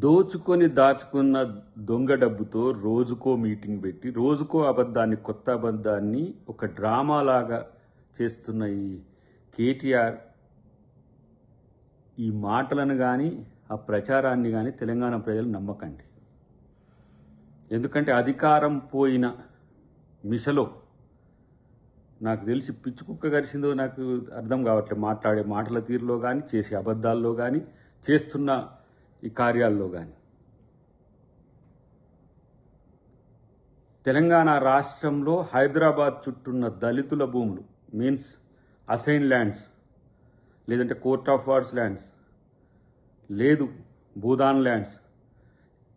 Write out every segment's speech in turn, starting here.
దోచుకొని దాచుకున్న దొంగ డబ్బుతో రోజుకో మీటింగ్ పెట్టి రోజుకో అబద్ధాన్ని కొత్త అబద్ధాన్ని ఒక డ్రామా లాగా చేస్తున్న ఈ కేటీఆర్ ఈ మాటలను కానీ ఆ ప్రచారాన్ని కానీ తెలంగాణ ప్రజలు నమ్మకండి. ఎందుకంటే అధికారం పోయిన మిషలో నాకు తెలిసి పిచ్చి కుక్క గరిచిందో నాకు అర్థం కావట్లేదు. మాట్లాడే మాటల తీరులో కానీ, చేసే అబద్ధాల్లో కానీ, చేస్తున్న ఈ కార్యాల్లో కానీ. తెలంగాణ రాష్ట్రంలో హైదరాబాద్ చుట్టూన్న దళితుల భూములు మీన్స్ అసైన్ ల్యాండ్స్, లేదంటే కోర్ట్ ఆఫ్ వార్డ్స్ ల్యాండ్స్, లేదు భూదాన్ ల్యాండ్స్,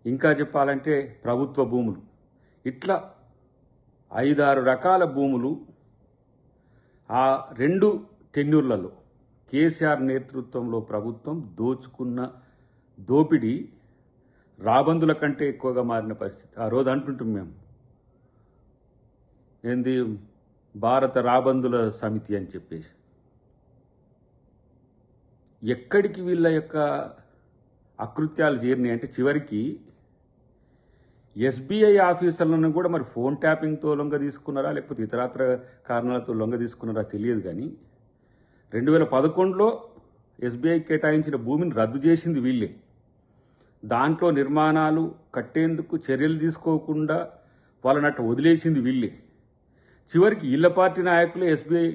ఇంకా చెప్పాలంటే ప్రభుత్వ భూములు, ఇట్లా 5-6 రకాల భూములు ఆ 2 టెన్యూర్లలో కేసీఆర్ నేతృత్వంలో ప్రభుత్వం దోచుకున్న దోపిడీ రాబందుల కంటే ఎక్కువగా మారిన పరిస్థితి. ఆ రోజు అంటుంటాం మేము, ఏంది భారత రాబందుల సమితి అని చెప్పేసి. ఎక్కడికి వీళ్ళ యొక్క అకృత్యాలు చేరినాయి అంటే చివరికి ఎస్బీఐ ఆఫీసర్లను కూడా మరి ఫోన్ ట్యాపింగ్తో లొంగ తీసుకున్నారా లేకపోతే ఇతరత్ర కారణాలతో లొంగ తీసుకున్నారా తెలియదు. కానీ 2011లో ఎస్బీఐ కేటాయించిన భూమిని రద్దు చేసింది వీళ్ళే. దాంట్లో నిర్మాణాలు కట్టేందుకు చర్యలు తీసుకోకుండా వాళ్ళనట్టు వదిలేసింది వీళ్ళే. చివరికి ఇళ్ల పార్టీ నాయకులే ఎస్బీఐ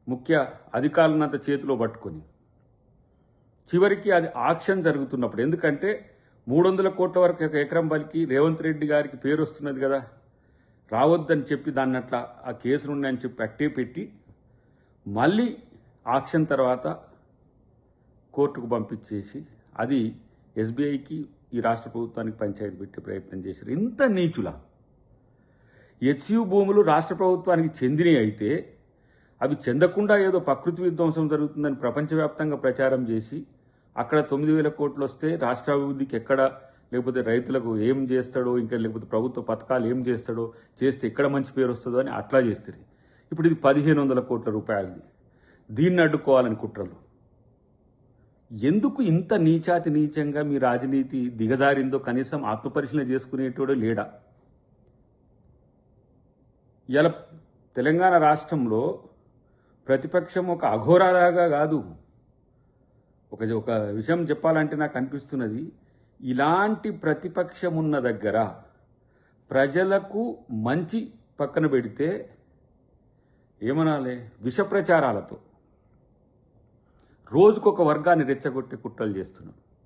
ముఖ్య అధికారులనంత చేతిలో పట్టుకొని చివరికి అది ఆక్షన్ జరుగుతున్నప్పుడు, ఎందుకంటే 300 కోట్ల వరకు ఒక ఎకరం బలికి రేవంత్ రెడ్డి గారికి పేరు వస్తున్నది కదా, రావద్దని చెప్పి దాన్ని అట్లా ఆ కేసులు ఉన్నాయని చెప్పి అట్టే పెట్టి మళ్ళీ ఆక్షన్ తర్వాత కోర్టుకు పంపించేసి అది ఎస్బీఐకి ఈ రాష్ట్ర ప్రభుత్వానికి పంచాయతీ పెట్టే ప్రయత్నం చేశారు. ఇంత నీచులా హెచ్యు భూములు రాష్ట్ర ప్రభుత్వానికి చెందినవి అయితే అవి చెందకుండా ఏదో ప్రకృతి విధ్వంసం జరుగుతుందని ప్రపంచవ్యాప్తంగా ప్రచారం చేసి అక్కడ 9,000 కోట్లు వస్తే రాష్ట్ర అభివృద్ధికి ఎక్కడ, లేకపోతే రైతులకు ఏం చేస్తాడో, ఇంకా లేకపోతే ప్రభుత్వ పథకాలు ఏం చేస్తాడో, చేస్తే ఎక్కడ మంచి పేరు వస్తుందో అని అట్లా చేస్తారు. ఇప్పుడు ఇది 1,500 కోట్ల రూపాయలది. దీన్ని అడ్డుకోవాలని కుట్రలు. ఎందుకు ఇంత నీచాతి నీచంగా మీ రాజనీతి దిగజారిందో కనీసం ఆత్మపరిశీలన చేసుకునేటోడే లేడా? ఇలా తెలంగాణ రాష్ట్రంలో ప్రతిపక్షం ఒక అఘోరాలాగా కాదు. ఒక విషయం చెప్పాలంటే నాకు అనిపిస్తున్నది, ఇలాంటి ప్రతిపక్షం ఉన్న దగ్గర ప్రజలకు మంచి పక్కన పెడితే ఏమనాలి, విష ప్రచారాలతో రోజుకొక వర్గాన్ని రెచ్చగొట్టే కుట్రలు చేస్తున్నాం.